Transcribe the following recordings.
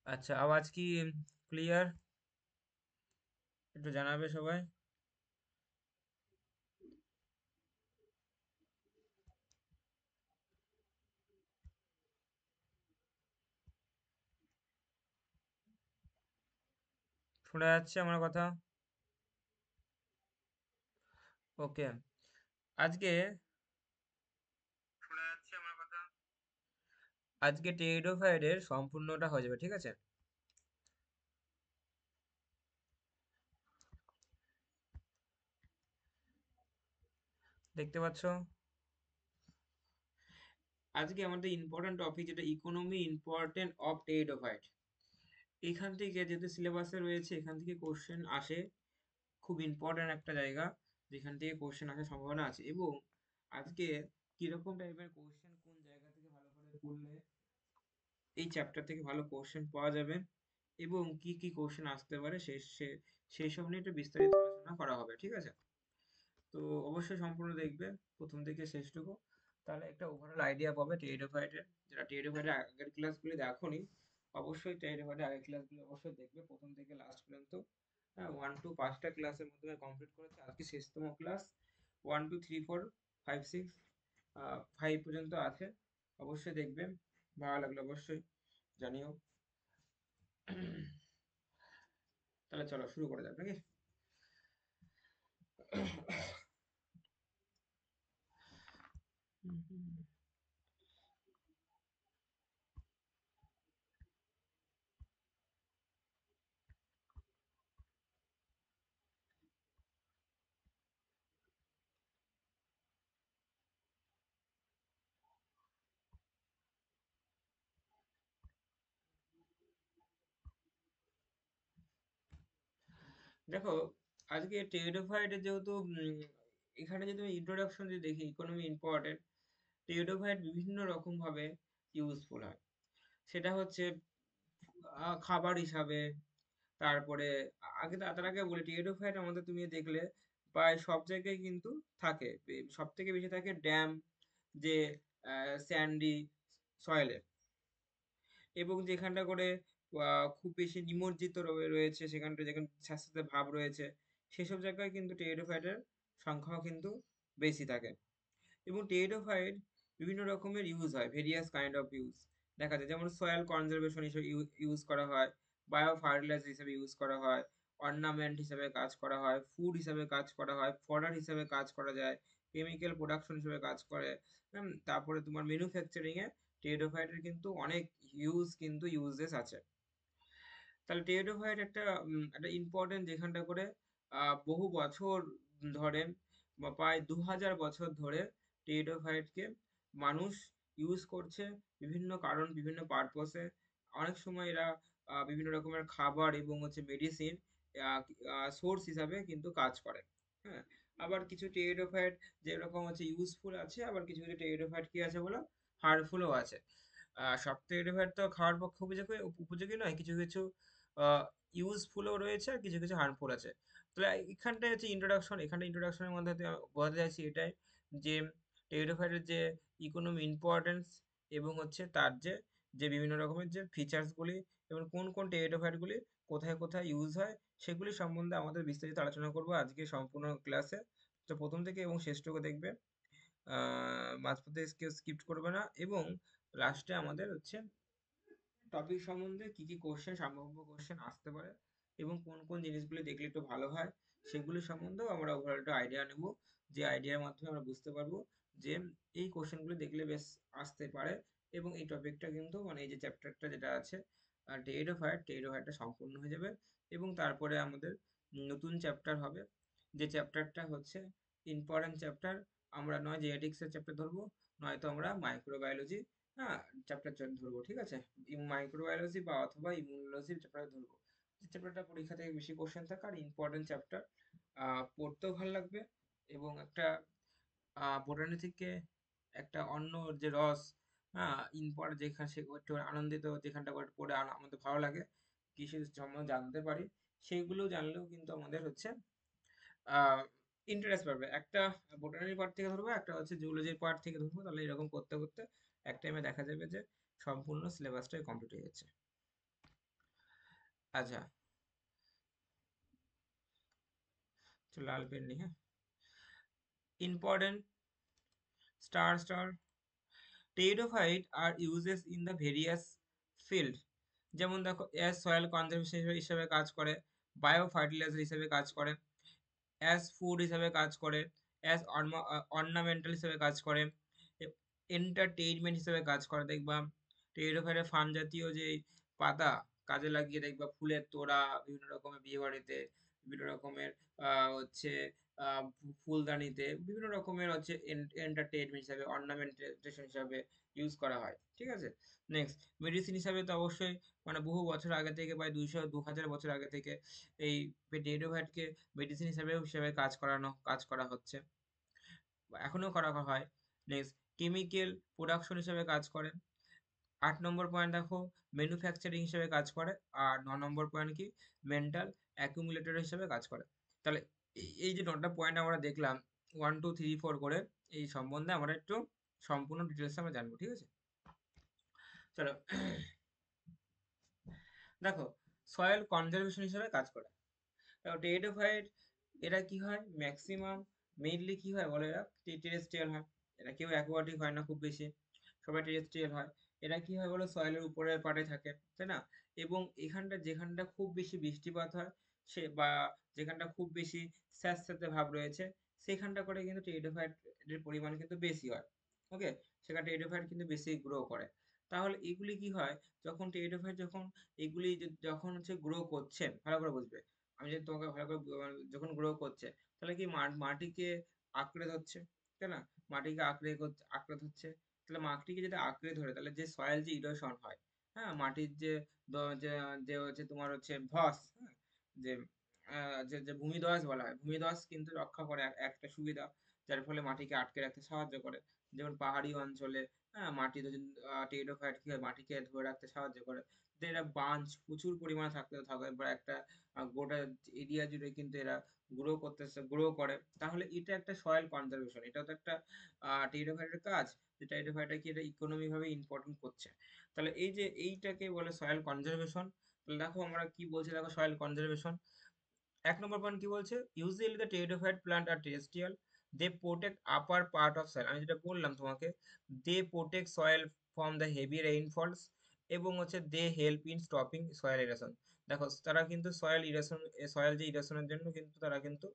আচ্ছা, আওয়াজ কি ক্লিয়ার? একটু জানাবে সবাই। শোনা যাচ্ছে আমার কথা? ওকে। আজকে শোনা যাচ্ছে আমার কথা? আজকে টেরিডোফাইডের সম্পূর্ণটা হয়ে যাবে, ঠিক আছে? দেখতে পাচ্ছো? আজকে আমাদের ইম্পর্টেন্ট টপিক যেটা ইকোনমি ইম্পর্টেন্ট অফ টেরিডোফাইট। এখান থেকে যেহেতু সিলেবাসে রয়েছে, এখান থেকে কোশ্চেন আসে। খুব ইম্পর্টেন্ট একটা জায়গা যেখান থেকে কোশ্চেন আসার সম্ভাবনা আছে। এবং আজকে কিরকম টাইপের কোশ্চেন কোন জায়গা থেকে ভালো করে পড়লে এই চ্যাপ্টার থেকে ভালো কোশ্চেন পাওয়া যাবে এবং কি কি কোশ্চেন আসতে পারে সেই সব নিয়ে একটু বিস্তারিত আলোচনা করা হবে, ঠিক আছে? তো অবশ্যই সম্পূর্ণ দেখবে প্রথম থেকে শেষটুকু, তাহলে একটা ওভারঅল আইডিয়া পাবে টেরিডোফাইটের। যারা টেরিডোফাইটের আগের ক্লাসগুলি দেখোনি, অবশ্যই টেরিডোফাইটের আগের ক্লাসগুলো অবশ্যই দেখবে প্রথম থেকে লাস্ট পর্যন্ত। হ্যাঁ, 1 to 5টা ক্লাসের মাধ্যমে কমপ্লিট করেছে, আজকে শেষতম ক্লাস। 1 2 3 4 5 6 5 পর্যন্ত আছে। অবশ্যই দেখবে, ভালো লাগলে অবশ্যই জানিও। তাহলে চলো শুরু করা যাক নাকি? দেখো, আজকে টেরিডোফাইটের যেহেতু এখানে যদি আমি ইন্ট্রোডাকশন যদি দেখি, ইকোনমি ইম্পর্টেন্ট, টেরিডোফাইট বিভিন্ন রকম ভাবে ইউজফুল হয়। সেটা হচ্ছে খাবার হিসাবে। তারপরে তার আগে বলি, টেরিডোফাইট আমাদের তুমি দেখলে প্রায় সব জায়গায় কিন্তু থাকে। সব থেকে বেশি থাকে ড্যাম, যে স্যান্ডি সয়েলে, এবং যেখানটা করে খুব বেশি নিমজ্জিত রয়েছে, সেখানটা যেখানে স্যাঁতসেঁতে ভাব রয়েছে, সেসব জায়গায় কিন্তু টেরিডোফাইটের সংখ্যাও কিন্তু বেশি থাকে। এবং টেরিডোফাইট বিভিন্ন রকমের ইউজ হয়, ভেরিয়াস কাইন্ড অফ ইউজ দেখা যায়। যেমন সয়েল কনজারভেশন হিসেবে ইউজ করা হয়, বায়ো ফার্টিলাইজার হিসেবে ইউজ করা হয়, অর্নামেন্ট হিসেবে কাজ করা হয়, ফুড হিসেবে কাজ করা হয়, ফডার হিসেবে কাজ করা যায়, কেমিক্যাল প্রোডাকশন হিসেবে কাজ করে। তারপরে তোমার ম্যানুফ্যাকচারিং এ টেরিডোফাইটের কিন্তু অনেক কিন্তু ইউজেস আছে। তাহলে টেরিডোফাইট একটা ইম্পর্টেন্ট, যেখানটা করে বহু বছর ধরে বা প্রায় 2000 বছর ধরে টেরিডোফাইটকে মানুষ ইউজ করছে বিভিন্ন কারণ, বিভিন্ন পারপসে। অনেক সময় এরা বিভিন্ন রকমের খাবার এবং হচ্ছে মেডিসিন সোর্স হিসাবে কিন্তু কাজ করে। হ্যাঁ, আবার কিছু টেরিডোফাইট যেরকম হচ্ছে ইউজফুল আছে, আবার কিছু কিছু টেরিডোফাইট কি আছে বলো, হার্মফুলও আছে। সব টেরিডোফাইট তো খাওয়ার পক্ষে উপযোগী উপযোগী নয়, কিছু কিছু ইউজফুলও রয়েছে আর কিছু কিছু হার্মফুল আছে। তাহলে এখানটায় হচ্ছে ইন্ট্রোডাকশন, এখানটা ইন্ট্রোডাকশনের মধ্যে বোঝাতে চাইছি এটাই, যে টেরিডোফাইটের যে ইকোনমি ইম্পর্টেন্স এবং হচ্ছে তার যে যে বিভিন্ন রকমের যে ফিচার্সগুলি এবং কোন কোন টেরিডোফাইটগুলি কোথায় কোথায় ইউজ হয়, সেগুলি সম্বন্ধে আমাদের বিস্তারিত আলোচনা করবো আজকে সম্পূর্ণ ক্লাসে। তো প্রথম থেকে এবং শেষটুকু দেখবে, মাঝপথে কেউ স্কিপ করবে না। এবং লাস্টে আমাদের হচ্ছে টপিক সম্বন্ধে কি কি কোশ্চেন, সম্ভাব্য কোশ্চেন আসতে পারে এবং কোন কোন জিনিসগুলি দেখলে একটু ভালো হয়, সেগুলি সম্বন্ধেও আমরা ওভারঅল একটা আইডিয়া নেব। যে আইডিয়ার মাধ্যমে আমরা বুঝতে পারবো যে এই কোশ্চেনগুলি দেখলে বেশ আসতে পারে। এবং এই টপিকটা কিন্তু মানে এই যে চ্যাপ্টারটা যেটা আছে টেরিডোফাইটটা সম্পূর্ণ হয়ে যাবে। এবং তারপরে আমাদের নতুন চ্যাপ্টার হবে, যে চ্যাপ্টারটা হচ্ছে ইম্পর্টেন্ট চ্যাপ্টার। আমরা নয় জেনেটিক্সের চ্যাপ্টার ধরবো, নয়তো আমরা মাইক্রোবায়োলজি হ্যাঁ চ্যাপ্টার ধরবো, ঠিক আছে? মাইক্রোবায়োলজি বা অথবা ইমিউনোলজির চ্যাপ্টার ধরবো। যে চ্যাপ্টারটা পরীক্ষা থেকে বেশি কোশ্চেন থাকে আর ইম্পর্টেন্ট চ্যাপ্টার, পড়তেও ভালো লাগবে। এবং একটা বোটানি থেকে একটা অন্য যে রস, হ্যাঁ ইম্পর্টেন্ট যেখানে সে একটু আনন্দিত, যেখানটা করে পড়ে আমাদের ভালো লাগে, কৃষি সম্বন্ধে জানতে পারি, সেইগুলো জানলেও কিন্তু আমাদের হচ্ছে ইন্টারেস্ট পাবে। একটা বোটানি পার্ট থেকে ধরবো, একটা হচ্ছে জুলজির পার্ট থেকে ধরবো, তাহলে এরকম করতে করতে এক টাইমে দেখা যাবে যে সম্পূর্ণ সিলেবাসটাই কমপ্লিট হয়ে যাচ্ছে। আচ্ছা, তো লাল পেন নেই, হ্যাঁ। Important star pteridophyte are uses in the various field. যেমন দেখো, এর সয়েল কনজারভেশন হিসেবে কাজ করে, বায়ো ফার্টিলাইজার হিসেবে কাজ করে, অ্যাজ ফুড হিসেবে কাজ করে, অ্যাজ অর্নামেন্টাল হিসেবে কাজ করে, এন্টারটেইনমেন্ট হিসেবে কাজ করে। দেখবা টেরিডোফাইটের ফার্ন জাতীয় যে পাতা কাজে লাগিয়ে দেখবা ফুলের তোড়া বিভিন্ন রকমের বিয়ে বাড়িতে, বিভিন্ন রকমের হচ্ছে ফুলদানিতে, বিভিন্ন রকমের হচ্ছে এন্টারটেইনমেন্ট হিসাবে, অর্নামেন্টেশন হিসাবে ইউজ করা হয়। ঠিক আছে। নেক্সট, মেডিসিন হিসাবে তো অবশ্যই মানে বহু বছর আগে থেকে, প্রায় 200-2000 বছর আগে থেকে এই টেরিডোফাইটকে মেডিসিন হিসেবে কাজ করা হচ্ছে, বা এখনো করা হয়। নেক্সট, কেমিক্যাল প্রোডাকশন হিসেবে কাজ করে। 8 নম্বর পয়েন্ট দেখো, ম্যানুফ্যাকচারিং হিসেবে কাজ করে। আর 9 নম্বর পয়েন্ট কি, মেন্টাল অ্যাকুমুলেটর হিসেবে কাজ করে। তাহলে এই যে 9টা পয়েন্ট আমরা দেখলাম, 1 2 3 4 করে, এই সম্বন্ধে আমরা একটু সম্পূর্ণ ডিটেলস আমরা জানবো। ঠিক আছে, চলো। দেখো, সয়েল কনজারভেশন হিসেবে কাজ করে। টেরিডোফাইট এরা কি হয়, ম্যাক্সিমাম মেইনলি কি হয় বলে, এরা টেরেস্ট্রিয়াল হয়। এরা কেউ অ্যাকোয়াটিক হয় না খুব বেশি, সবাই টেরেস্ট্রিয়াল হয়। এরা কি হয় বলো, সয়েলের উপরের পার্টে থাকে, তাই না? এবং যেখানটা খুব বেশি বৃষ্টিপাত হয়, সে বা যেখানটা খুব বেশি স্যাঁতস্যাঁতে ভাব রয়েছে, সেখানটা করে কিন্তু টেরিডোফাইট এর পরিমাণ কিন্তু বেশি হয়। ওকে, সেখানে টেরিডোফাইট কিন্তু বেশি গ্রো করে। তাহলে এগুলি কি হয়, যখন টেরিডোফাইট যখন হচ্ছে গ্রো করছে, ভালো করে বুঝবে, আমি যদি তোমাকে ভালো করে যখন গ্রো করছে, তাহলে কি মাটিকে আঁকড়ে ধরছে, তাই না? মাটিকে আঁকড়ে ধরছে। তাহলে মাটিকে যদি আঁকড়ে ধরে, তাহলে যে সয়েল যে ইরোশন হয়, হ্যাঁ, মাটির যে যে যে হচ্ছে তোমার হচ্ছে ধস, হ্যাঁ, যে যে যে ভূমিধস বলা হয়, ভূমিধস কিন্তু রক্ষা করে একটা সুবিধা, যার ফলে মাটিকে আটকে রাখতে সাহায্য করে। যেমন পাহাড়ি অঞ্চলে, হ্যাঁ, মাটিতে টেরিডোফাইট কি হয়, মাটিকে ধরে রাখতে সাহায্য করে। এরা প্রচুর পরিমাণে থাকতে থাকে, বা একটা গোটা এরিয়া জুড়ে কিন্তু এরা গ্রো করে। তাহলে এটা একটা সয়েল কনজারভেশন, এটাও তো একটা টেরিডোফাইটের কাজ, যে টেরিডোফাইটটা কি এটা ইকোনমি ভাবে ইম্পর্টেন্ট করছে। তাহলে এই যে এইটাকে বলে সয়েল কনজারভেশন। তাহলে দেখো আমরা কি বলছি, দেখো সয়েল কনজারভেশন 1 নম্বর পয়েন্ট কি বলছে, usually the pteridophyte plant are terrestrial, they protect upper part of soil. আমি যেটা বললাম তোমাকে, they protect soil from the heavy rainfalls, এবং হচ্ছে they help in stopping soil erosion. দেখো, তারা কিন্তু সয়েল যে ইরোশনের জন্য কিন্তু তারা কিন্তু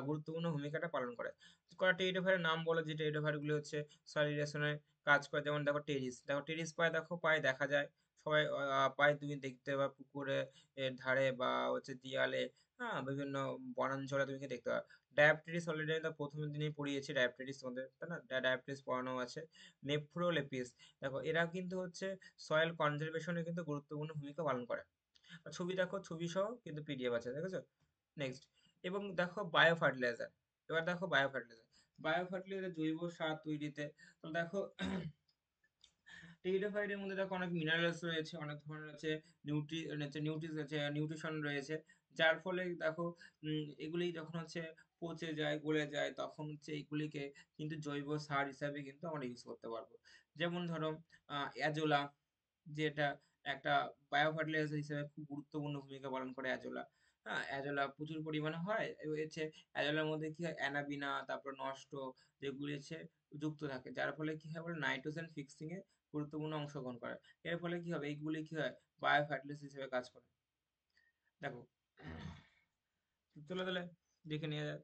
গুরুত্বপূর্ণ ভূমিকাটা পালন করে। কয়েকটা টেরিডোফাইটের নাম বলো, যে টেরিডোফাইট গুলো হচ্ছে সয়েল ইরোশনের কাজ করে। যেমন দেখো, টেরিস পায়ে দেখা যায়, সবাই পায়ে তুমি দেখতে বা পুকুরে এর ধারে বা হচ্ছে দেয়ালে, হ্যাঁ, বিভিন্ন বনাঞ্চলে তুমি কি দেখতে পাবে। ডায়াবেটিস অলরেডি আমি তো প্রথম দিনেই পড়িয়েছি, ডায়াবেটিস তোমাদের, তাই না? ডায়াবেটিস পড়ানো আছে। নেফ্রোলেপিস, দেখো এরা কিন্তু হচ্ছে সয়েল কনজারভেশনে কিন্তু গুরুত্বপূর্ণ ভূমিকা পালন করে। আর ছবি দেখো, ছবি সহ কিন্তু পিডিএফ আছে, দেখেছো? নেক্সট, এবং দেখো বায়ো ফার্টিলাইজার। এবার দেখো বায়ো ফার্টিলাইজার জৈব সার তৈরিতে। তো দেখো, টেরিডোফাইটের মধ্যে দেখো অনেক মিনারেলস রয়েছে, অনেক ধরনের আছে নিউট্রিশন রয়েছে, যার ফলে দেখো এগুলি যখন হচ্ছে পচে যায়, গলে যায়, তখন হচ্ছে এগুলিকে কিন্তু জৈব সার হিসাবে কিন্তু আমরা ইউজ করতে পারবো। যেমন ধরো অ্যাজোলা, যেটা একটা বায়ো ফার্টিলাইজার হিসেবে খুব গুরুত্বপূর্ণ ভূমিকা পালন করে অ্যাজোলা। হ্যাঁ, অ্যাজোলা প্রচুর পরিমাণে হয়, হচ্ছে অ্যাজোলার মধ্যে কি হয়, অ্যানাবিনা, তারপর নষ্ট, যেগুলি হচ্ছে যুক্ত থাকে, যার ফলে কি হয় বলে, নাইট্রোজেন ফিক্সিং এ গুরুত্বপূর্ণ অংশগ্রহণ করে। এর ফলে কি হবে, এইগুলি কি হয়, বায়ো ফার্টিলাইজার হিসেবে কাজ করে। দেখো, চলো তাহলে দেখে নেওয়া যাক।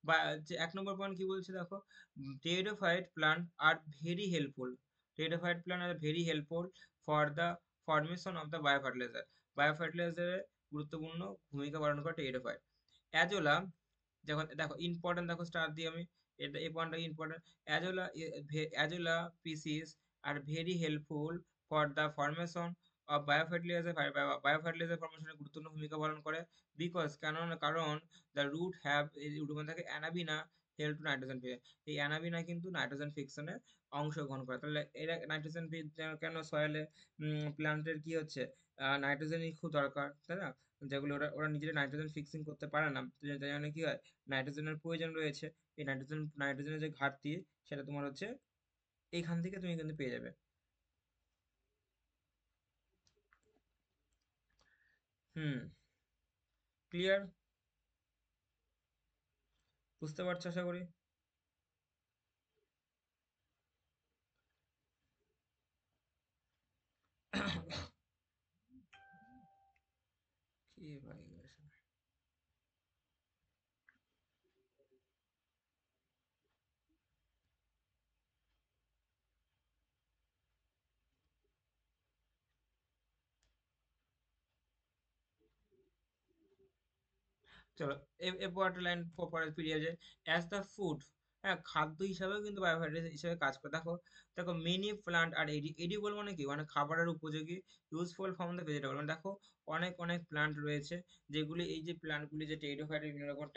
বা যে 1 নম্বর পয়েন্ট কি বলছে, দেখো, pteridophyte plant R very helpful. Pteridophyte plant R very helpful for the formation of the bio fertiliser. Bio ফার্টিলাইজারে গুরুত্বপূর্ণ ভূমিকা পালন করে টেরিডোফাইট। অ্যাজোলা, যখন দেখো ইম্পর্টেন্ট, দেখো স্টার দিয়ে আমি, এটা এই পয়েন্টটা important. Azolla azolla species are very helpful for the formation of bio fertilizer ফর্মেশনে গুরুত্বপূর্ণ ভূমিকা পালন করে। কারণ দ্য রুট হ্যাভ, এই রুটের মধ্যে থাকে Anabaena, help to nitrogen fix. এই অ্যানাবিনা কিন্তু নাইট্রোজেন ফিক্সনে অংশগ্রহণ করে। তাহলে এরা নাইট্রোজেন কেন সয়েলে, প্ল্যান্টের কি হচ্ছে, নাইট্রোজেনই খুব দরকার, তাই না? যেগুলো ওরা ওরা নিজেরা নাইট্রোজেন ফিক্সিং করতে পারে না, তো তাই জন্য কি হয়, নাইট্রোজেনের প্রয়োজন রয়েছে। এই নাইট্রোজেনের যে ঘাটতি, সেটা তোমার হচ্ছে এইখান থেকে তুমি কিন্তু পেয়ে যাবে। হুম। ক্লিয়ার? বুঝতে পারছো আশা করি। কি ভাই গেছে। চলো, এরপর একটা লাইন পরে ফিরে যায়। অ্যাজ দ্য ফুড, হ্যাঁ, খাদ্য হিসাবেও কিন্তু বায়োহাইড্রেট হিসেবে কাজ করে। দেখো, দেখো মেনি প্লান্ট আর এডিবল মানে কি, মানে খাবারের উপযোগী, ইউজফুল ফ্রম দ্য ভেজিটেবল, মানে দেখো অনেক অনেক প্লান্ট রয়েছে যেগুলি, এই যে প্লান্টগুলি যে টেরিডোফাইটের বিভিন্ন রকম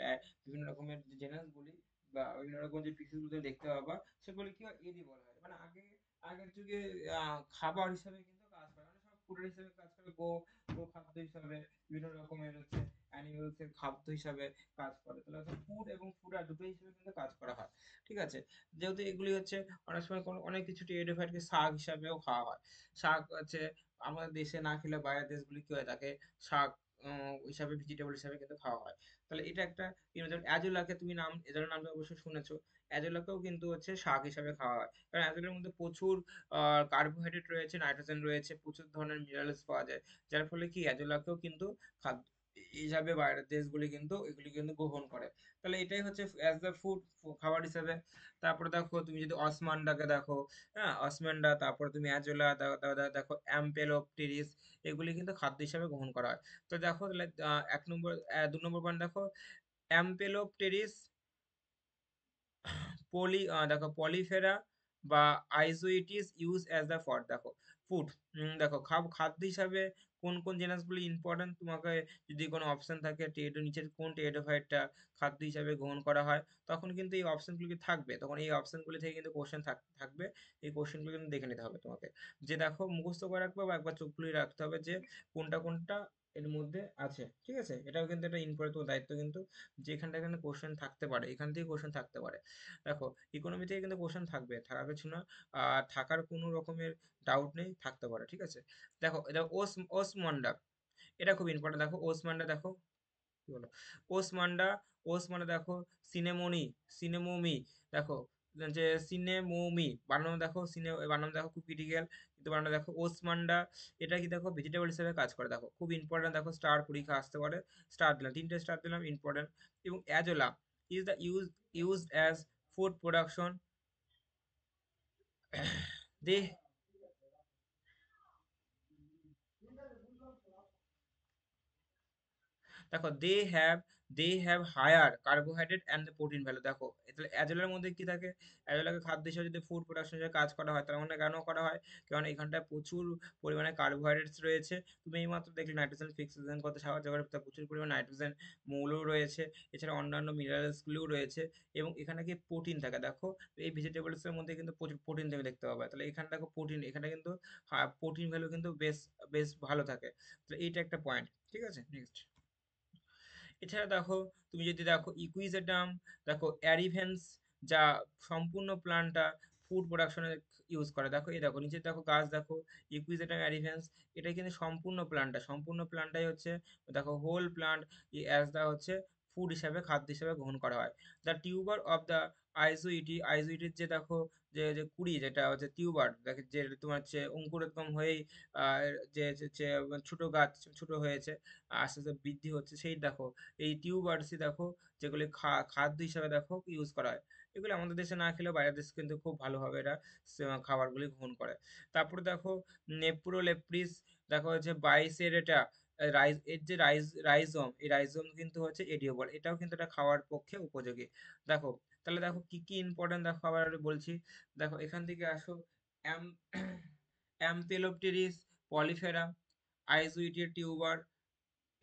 বিভিন্ন রকমের যে জেনাসগুলি বা বিভিন্ন রকম যে পিসেসগুলো দেখতে পাবা, সেগুলি কি হয়, এডিবল হয়। মানে আগের যুগে খাবার হিসাবে কিন্তু কাজ করে, মানে সব ফুডের হিসাবে কাজ করে, গো খাদ্য হিসাবে, বিভিন্ন রকমের হচ্ছে অ্যানিমেলস এর খাদ্য হিসাবে কাজ করে। তাহলে হচ্ছে ফুড এবং ফুডার দুটো হিসেবে কিন্তু কাজ করা হয়। ঠিক আছে? যেহেতু এগুলি হচ্ছে অনেক সময় অনেক কিছু টেরিডোফাইটকে শাক হিসাবেও খাওয়া হয়। শাক হচ্ছে আমাদের দেশে না খেলে বাইরের দেশগুলি কি হয়, তাকে শাক হিসাবে, ভেজিটেবল হিসাবে কিন্তু খাওয়া হয়। তাহলে এটা একটা, যেমন অ্যাজোলাকে তুমি এজোলার নামটা অবশ্যই শুনেছো। অ্যাজোলাকেও কিন্তু হচ্ছে শাক হিসাবে খাওয়া হয়, কারণ অ্যাজোলার মধ্যে প্রচুর কার্বোহাইড্রেট রয়েছে, নাইট্রোজেন রয়েছে, প্রচুর ধরনের মিনারেলস পাওয়া যায়, যার ফলে কি অ্যাজোলাকেও কিন্তু খাদ্য হিসাবে বাইরের দেশগুলি কিন্তু এগুলি কিন্তু গ্রহণ করে। তাহলে এটাই হচ্ছে অ্যাজ দ্য ফুড, খাবার হিসাবে। তারপরে দেখো তুমি যদি অসমান্ডাকে দেখো, হ্যাঁ, অসমান্ডা, তারপরে তুমি অ্যাজোলা দেখো, অ্যাম্পেলোপটেরিস, এগুলি কিন্তু খাদ্য হিসাবে গ্রহণ করা হয়। তো দেখো তাহলে 1 নম্বর, 2 নম্বর পয়েন্ট দেখো, অ্যাম্পেলোপটেরিস, দেখো পলিফেরা বা আইজোইটিস ইউজ অ্যাজ দ্য ফর, দেখো ফুড, দেখো খাদ্য হিসাবে কোন কোন জিনিসগুলি ইম্পর্টেন্ট, তোমাকে যদি কোনো অপশন থাকে নিচের কোন টেরিডোফাইটটা খাদ্য হিসাবে গ্রহণ করা হয়, তখন কিন্তু এই অপশনগুলি থাকবে, তখন এই অপশনগুলি থেকে কিন্তু কোশ্চেন থাকবে। এই কোশ্চেনগুলো কিন্তু দেখে নিতে হবে তোমাকে, যে দেখো মুখস্থ করে রাখবে বা একবার চোখ খুলে রাখতে হবে যে কোনটা কোনটা এর মধ্যে আছে। ঠিক আছে? এটাও কিন্তু একটা ইম্পর্টেন্ট দায়িত্ব কিন্তু, যে এখানে কোশ্চেন থাকতে পারে, এখান থেকে কোশ্চেন থাকতে পারে। দেখো, ইকোনমি থেকে কিন্তু কোশ্চেন থাকবে, থাকার কিছু না, থাকার কোনো রকমের ডাউট নেই, থাকতে পারে। ঠিক আছে? দেখো, এটা ওসমন্ডা, এটা খুব ইম্পর্টেন্ট। দেখো ওসমন্ডা, দেখো কি বলো, ওসমান্ডা, ওসমান্ডা দেখো, সিনেমনি, সিনেমোমি, দেখো যে সিনেমোমি বানানো, দেখো বানানো দেখো খুব ক্রিটিক্যাল, কিন্তু বানানো দেখো ওসমান্ডা, এটা কি দেখো ভেজিটেবল হিসেবে কাজ করে। দেখো খুব ইম্পর্টেন্ট, দেখো স্টার পরীক্ষা আসতে পারে, স্টার দিলাম, 3টে স্টার দিলাম, ইম্পর্টেন্ট। এবং azolla is the used as food production, they, দেখো they have higher carbohydrate and the protein value. দেখো তাহলে অ্যাজোলার মধ্যে কি থাকে, অ্যাজোলাকে খাদ্য হিসেবে যদি ফুড প্রোডাকশন হিসেবে কাজ করা হয়, তার মানে কেন করা হয়, কারণ এখানটায় প্রচুর পরিমাণে কার্বোহাইড্রেটস রয়েছে। তুমি এইমাত্র দেখলে নাইট্রোজেন ফিক্সেশন করতে সাহায্য করে, তার প্রচুর পরিমাণে নাইট্রোজেন মৌলও রয়েছে, এছাড়া অন্যান্য মিনারেলসগুলোও রয়েছে, এবং এখানে কি প্রোটিন থাকে। দেখো এই ভেজিটেবলসের মধ্যে কিন্তু প্রচুর প্রোটিন তুমি দেখতে পাবে, তাহলে এখানে দেখো প্রোটিন, এখানে কিন্তু প্রোটিন ভ্যালু কিন্তু বেশ বেশ ভালো থাকে। তো এইটা একটা পয়েন্ট। ঠিক আছে? নেক্সট, এছাড়া দেখো, তুমি যদি দেখো ইকুইজেটাম, দেখো অ্যারিভেন্স, যা সম্পূর্ণ প্ল্যান্টটা ফুড প্রোডাকশনে ইউজ করে। দেখো এই দেখো নিচে দেখো গাছ, দেখো ইকুইজেটাম অ্যারিভেন্স, এটা কিন্তু সম্পূর্ণ প্ল্যান্টটাই হচ্ছে, দেখো হোল প্ল্যান্ট অ্যাজ দা হচ্ছে ফুড হিসাবে, খাদ্য হিসাবে গ্রহণ করা হয়। দ্য টিউবার অফ দ্য আইজোইটির যে দেখো, যে যে কুড়ি, যেটা হচ্ছে টিউবার, দেখে যে তোমার হচ্ছে অঙ্কুরোদ্গম হয়েই আহ, যে ছোট গাছ, ছোট হয়েছে, আস্তে আস্তে বৃদ্ধি হচ্ছে, সেই দেখো এই টিউবারসই দেখো, যেগুলি খাদ্য হিসাবে দেখো ইউজ করা হয়। এগুলো আমাদের দেশে না খেলেও বাইরের দেশে কিন্তু খুব ভালোভাবে এরা খাবারগুলি গ্রহণ করে। তারপরে দেখো নেপ্রোলেপ্রিস, দেখো হচ্ছে বাইসেরেটা, এর যে রাইজোম, এই রাইজোম কিন্তু হচ্ছে এডিওবল, এটাও কিন্তু এটা খাওয়ার পক্ষে উপযোগী। দেখো, তাহলে দেখো কি কি ইম্পর্টেন্ট, দেখো আবার বলছি। দেখো এখান থেকে আসো, অ্যাম অ্যাম্পেলোপটেরিস, পলিফেরা, আইজুইটির টিউবার,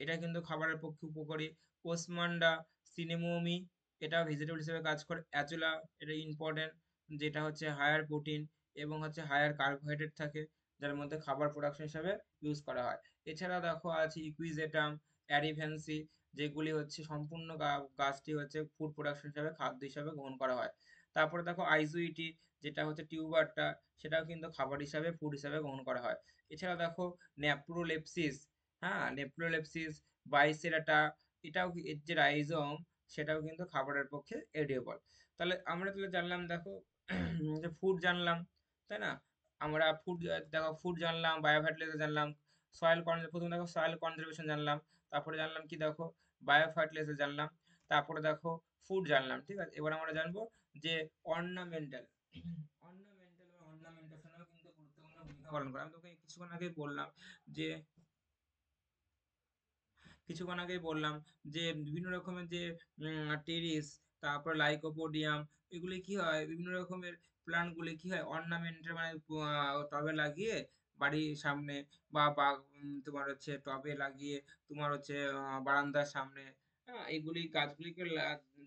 এটা কিন্তু খাবারের পক্ষে উপকারী। ওসমান্ডা, সিনেমোমি, এটা ভেজিটেবল হিসেবে কাজ করে। অ্যাজোলা, এটা ইম্পর্টেন্ট, যেটা হচ্ছে হায়ার প্রোটিন এবং হচ্ছে হায়ার কার্বোহাইড্রেট থাকে, যার মধ্যে খাবার প্রোডাকশন হিসাবে ইউজ করা হয়। এছাড়া দেখো আছে ইকুইজেটাম, অ্যারিভেন্সি, যেগুলি হচ্ছে সম্পূর্ণ গাছটি হচ্ছে ফুড প্রোডাকশন হিসাবে, খাদ্য হিসাবে গ্রহণ করা হয়। তারপরে দেখো আইজুইটি, যেটা হচ্ছে টিউবারটা, সেটাও কিন্তু খাবার হিসাবে, ফুড হিসাবে গ্রহণ করা হয়। এছাড়া দেখো ন্যাপ্রোলেপসিস, হ্যাঁ, নেপ্রোলেপসিস, বাইসেরাটা, এটাও এর যে রাইজোম সেটাও কিন্তু খাবারের পক্ষে এডিয়েবল। তাহলে আমরা তাহলে জানলাম দেখো যে ফুড জানলাম, তাই না? আমরা ফুড, দেখো ফুড জানলাম, বায়োফার্টিলাইজার জানলাম, প্রথমে দেখো সয়েল কনজারভেশন জানলাম, তারপরে জানলাম কি দেখো বায়োফার্টিলাইজার জানলাম, তারপরে দেখো ফুড জানলাম, ঠিক আছে? এবার আমরা জানবো যে অর্নামেন্টাল অর্নামেন্টাল বা অর্নামেন্টেশনও কিন্তু গুরুত্বপূর্ণ ভূমিকা পালন করে। আমি তোকে কিছুক্ষণ আগে বললাম যে কিছুক্ষণ আগেই বললাম যে বিভিন্ন রকমের যে টেরিস, তারপর লাইকোপোডিয়াম, এগুলি কি হয়, বিভিন্ন রকমের প্ল্যান্ট গুলি কি হয় অর্নামেন্টের মানে টবে লাগিয়ে বাড়ির সামনে তোমার হচ্ছে টবে লাগিয়ে তোমার হচ্ছে বারান্দার সামনে, হ্যাঁ, এইগুলি গাছগুলিকে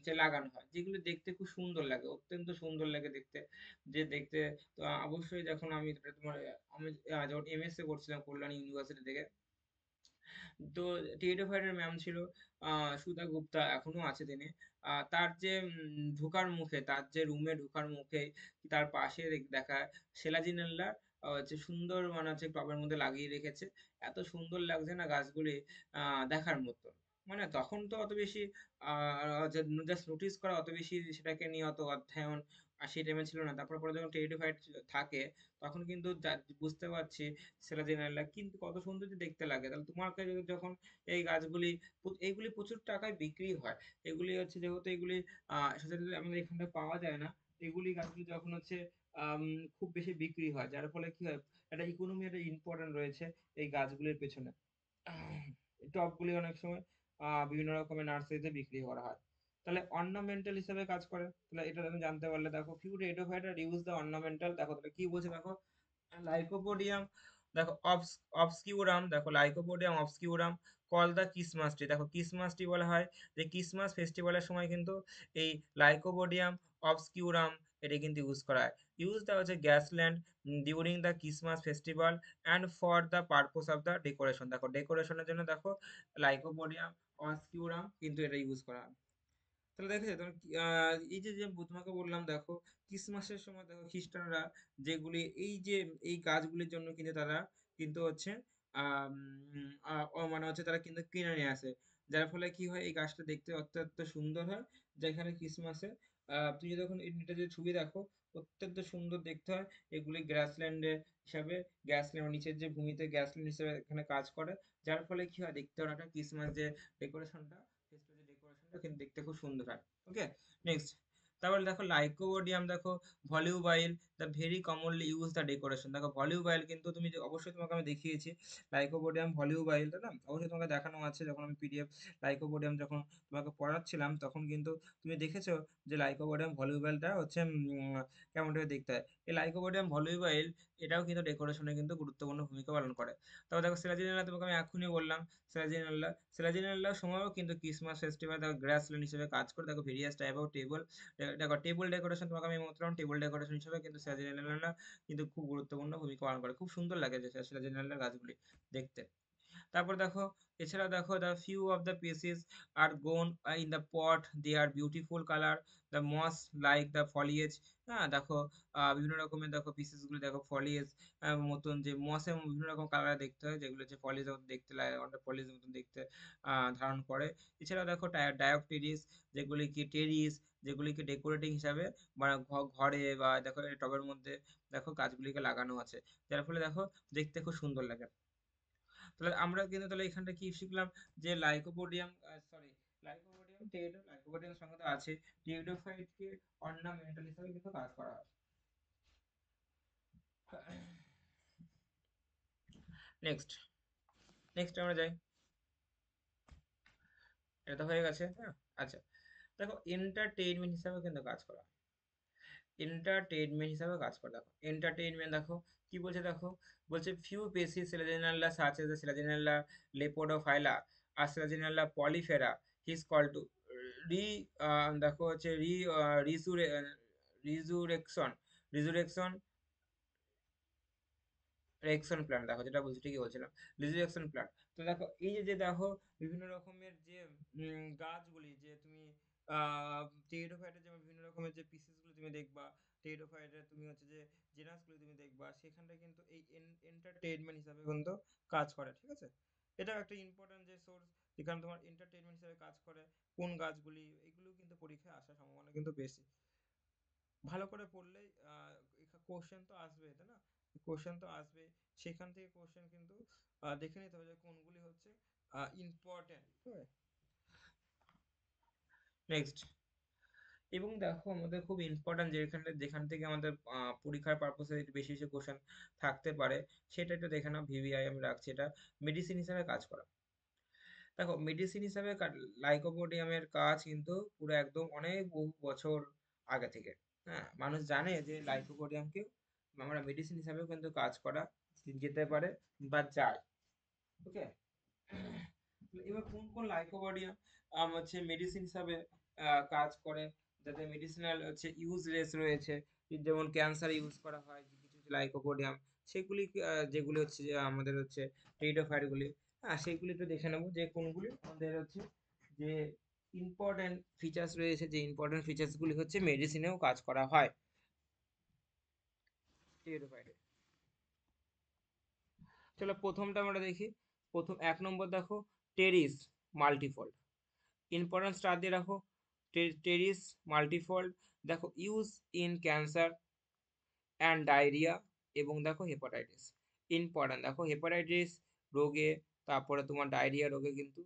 যে লাগানো হয়, যেগুলি দেখতে খুব সুন্দর লাগে, অত্যন্ত সুন্দর লাগে দেখতে, যে দেখতে। তো অবশ্যই যখন আমি তোমার আমি যখন এমএসসি করছিলাম কল্যাণী ইউনিভার্সিটি থেকে, তো টেরিডোফাইটের ম্যাম ছিল সুধা গুপ্তা, এখনো আছে তিনি। তার যে ঢোকার মুখে, তার যে রুমে ঢোকার মুখে তার পাশে দেখা সেলাজিনেল্লা হচ্ছে সুন্দর, মানে হচ্ছে টবের মধ্যে লাগিয়ে রেখেছে। এত সুন্দর লাগছে না গাছগুলি, দেখার মতো। মানে তখন তো অত বেশি জাস্ট নোটিস করা, অত বেশি সেটাকে নিয়ে অত অধ্যয়ন সেই টাইমে ছিল না। তারপর পরে যখন টেরিডোফাইট থাকে তখন কিন্তু বুঝতে পারছি সেরাজিনাল্লা কিন্তু কত সুন্দর যে দেখতে লাগে। তাহলে তোমার কাছে যখন এই গাছগুলি এইগুলি প্রচুর টাকায় বিক্রি হয়, এগুলি হচ্ছে যেহেতু এগুলি সচরাচর আমাদের এখানটা পাওয়া যায় না, এগুলি গাছগুলি যখন হচ্ছে আম, খুব বেশি বিক্রি হয়, যার ফলে কি হয় একটা ইকোনমি, একটা ইম্পর্টেন্ট রয়েছে এই গাছগুলির পেছনে। এই টবগুলি অনেক সময় বিভিন্ন রকমের নার্সারিতে বিক্রি করা হয়। তাহলে অর্নামেন্টাল হিসেবে কাজ করে, তাহলে এটা তুমি জানতে পারলে। দেখো few pteridophyta use the ornamental, দেখো তাহলে কি বলছে দেখো লাইকোপোডিয়াম, দেখো অবসকিউরাম, দেখো lycopodium obscurum call the Christmas tree, দেখো ক্রিসমাস ট্রি বলা হয় যে ক্রিসমাস ফেস্টিভ্যালের সময় কিন্তু এই লাইকোপোডিয়াম অবসকিউরাম এটা কিন্তু ইউজ করা হয়। ইউজ দেওয়া হচ্ছে garland during the Christmas festival and for the purpose of the decoration, দেখো ডেকোরেশনের জন্য দেখো লাইকোপোডিয়াম অবসকিউরাম কিন্তু এটা ইউজ করা হয়। তাহলে দেখো তোমার এই যে যে তোমাকে বললাম দেখো ক্রিসমাসের সময় দেখো খ্রিস্টানরা যেগুলি এই যে এই গাছগুলির জন্য কিন্তু তারা কিন্তু হচ্ছে মানে হচ্ছে তারা কিন্তু কিনে নিয়ে আসে, যার ফলে কি হয় এই গাছটা দেখতে অত্যন্ত সুন্দর হয়। যেখানে ক্রিসমাসে তুমি যখন এটা যে ছবি দেখো অত্যন্ত সুন্দর দেখতে হয়। এগুলি গ্রাসল্যান্ডে হিসাবে, গ্যাসল্যান্ড নিচের যে ভূমিতে গ্যাসল্যান্ড হিসেবে এখানে কাজ করে, যার ফলে কি হয় দেখতে একটা ক্রিসমাস যে ডেকোরেশনটা, ফেস্টিভ্যাল যে ডেকোরেশনটা কিন্তু দেখতে খুব সুন্দর হয়। Okay, next. তারপরে দেখো লাইকোপোডিয়াম, দেখো volubile the very commonly use the decoration, দেখো ভলিউবাইল কিন্তু তুমি অবশ্যই তোমাকে আমি দেখিয়েছি লাইকোপোডিয়াম ভলিউবাইল, তাই না? অবশ্যই তোমাকে দেখানো আছে যখন আমি পিডিএফ লাইকোপোডিয়াম যখন তোমাকে পড়াচ্ছিলাম তখন কিন্তু তুমি দেখেছো যে লাইকোপোডিয়াম ভলিউবাইলটা হচ্ছে কেমন ভাবে দেখতে হয়। এই লাইকোপোডিয়াম ভলিউবাইল এটাও কিন্তু ডেকোরেশনে কিন্তু গুরুত্বপূর্ণ ভূমিকা পালন করে। তারপর দেখো সিরাজিনাল্লা, তোমাকে আমি এখনই বললাম সিরাজিনাল্লা, সিরাজিনাল্লার সময়ও কিন্তু ক্রিসমাস ফেস্টিভ্যাল দেখো গ্রাসল্যান্ড হিসেবে কাজ করে। দেখো ভেরিয়াস টাইপ অফ টেবল, দেখো টেবল ডেকোরেশন তোমাকে আমি বললাম, টেবল ডেকোরেশন হিসেবে কিন্তু সিরাজিনাল্লা কিন্তু খুব গুরুত্বপূর্ণ ভূমিকা পালন করে। খুব সুন্দর লাগে যে সিরাজিনাল্লার গাছগুলি দেখতে। তারপর দেখো এছাড়া দেখো the few of the pieces are gone in the pot, they are beautiful colour, the moss like the foliage. হ্যাঁ দেখো বিভিন্ন রকমের দেখো পিসেস গুলো দেখো ফলিয়েজ মতন, যে মসের বিভিন্ন রকম কালার দেখতে হয়, যেগুলো হচ্ছে ফলিয়েজ মতন দেখতে লাগে, অনেকটা ফলিয়েজ মতন দেখতে ধারণ করে। এছাড়াও দেখো ডায়োপটেরিস, যেগুলি কি টেরিস, যেগুলিকে ডেকোরেটিং হিসাবে বা ঘরে বা দেখো টবের মধ্যে দেখো গাছগুলিকে লাগানো আছে, যার ফলে দেখো দেখতে খুব সুন্দর লাগে। তাহলে আমরা কিন্তু তাহলে এখানটা কি শিখলাম যে লাইকোপোডিয়াম, সরি, লাইকোপোডিয়াম লাইকোপোডিয়াম সঙ্গে তো আছে, টিউডোফাইটকে অর্নামেন্টাল হিসেবে কিন্তু কাজ করা হয়। নেক্সট, নেক্সট আমরা যাই। এটা তো হয়ে গেছে, হ্যাঁ। আচ্ছা, দেখো এন্টারটেইনমেন্ট হিসাবে কিন্তু কাজ করা, এন্টারটেইনমেন্ট হিসাবে কাজ করে। দেখো এন্টারটেইনমেন্ট দেখো কি বলছে, দেখো বলছে few পেসি সেলাজিনাল্লা such as সেলাজিনাল্লা লেপোডোফাইলা R সেলাজিনাল্লা পলিফেরা his call to রি দেখো হচ্ছে রিজুরেকশন, রিজুরেকশন রেকশন প্ল্যান্ট, দেখো যেটা বলছি ঠিকই বলছিলাম, রিজুরেকশন প্ল্যান্ট। তো দেখো এই যে যে দেখো বিভিন্ন রকমের যে গাছগুলি যে তুমি টেরিডোফাইটের যে বিভিন্ন রকমের যে পিসেস গুলো তুমি দেখবা, টেরিডোফাইটের তুমি হচ্ছে যে জেনাস গুলো তুমি দেখবা, সেখানটা কিন্তু এই এন্টারটেইনমেন্ট হিসাবে কিন্তু কাজ করে, ঠিক আছে? এটাও একটা ইম্পর্টেন্ট যে সোর্স, যেখানে তোমার এন্টারটেইনমেন্ট হিসেবে কাজ করে। কোন গাছগুলি, এগুলো কিন্তু পরীক্ষায় আসার সম্ভাবনা কিন্তু বেশি। ভালো করে পড়লেই কোশ্চেন তো আসবে, তাই না? কোশ্চেন তো আসবে, সেখান থেকে কোশ্চেন কিন্তু দেখে নিতে হবে যে কোনগুলি হচ্ছে ইম্পর্টেন্ট। নেক্সট, এবং দেখো আমাদের খুব ইম্পর্টেন্ট যেখান থেকে আমাদের পরীক্ষার পারপসে বেশি বেশি কোশ্চেন থাকতে পারে, সেটা একটু দেখে নাও। ভিভিআই আমি রাখছি, এটা মেডিসিন হিসাবে কাজ করা। দেখো মেডিসিন হিসাবে লাইকোপোডিয়ামের কাজ কিন্তু পুরো একদম অনেক বহু বছর আগে থেকে, হ্যাঁ, মানুষ জানে যে লাইকোপোডিয়ামকে আমরা মেডিসিন হিসাবেও কিন্তু কাজ করা যেতে পারে বা যায়। ওকে, এবার কোন কোন লাইকোপোডিয়াম হচ্ছে মেডিসিন হিসাবে কাজ করে, যাতে মেডিসিনাল হচ্ছে ইউজলেস রয়েছে, যেমন ক্যান্সার ইউজ করা হয় কিছু কিছু লাইকোপোডিয়াম, সেগুলি যেগুলি হচ্ছে যে আমাদের হচ্ছে টেরিডোফাইট গুলি। হ্যাঁ, সেগুলি একটু দেখে নেবো যে কোনগুলি আমাদের হচ্ছে যে ইম্পর্টেন্ট ফিচার্স রয়েছে, যে ইম্পর্টেন্ট ফিচার্স গুলি হচ্ছে মেডিসিনেও কাজ করা হয় টেরিডোফাইটে। চলো প্রথমটা আমরা দেখি। প্রথম 1 নম্বর দেখো, টেরিস মাল্টিফোল্ড। ইম্পর্টেন্স স্টার দিয়ে রাখো, টেরিস মাল্টিফোল্ড। দেখো use in cancer and diarrhoea, এবং দেখো হেপাটাইটিস। ইম্পর্টেন্ট দেখো হেপাটাইটিস রোগে, তারপরে তোমার ডায়রিয়া রোগে কিন্তু,